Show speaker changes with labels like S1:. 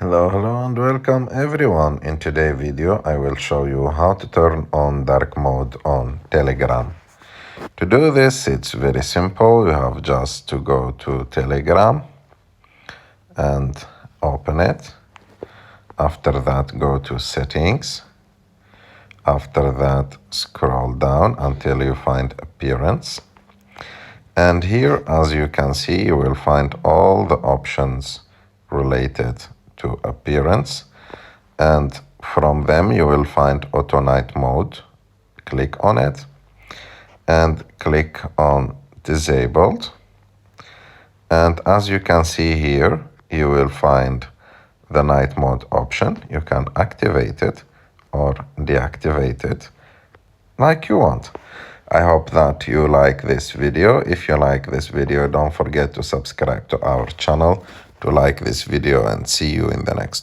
S1: Hello and welcome everyone. In today's video I will show you how to turn on dark mode on Telegram. To do this it's very simple. You have just to go to Telegram and open it. After that go to settings. After that scroll down until you find appearance. And here, as you can see, you will find all the options related to appearance, and from them you will find auto night mode. Click on it and click on disabled, and as you can see here you will find the night mode option. You can activate it or deactivate it like you want. I hope that you like this video. If you like this video, don't forget to subscribe to our channel, to like this video, and see you in the next one.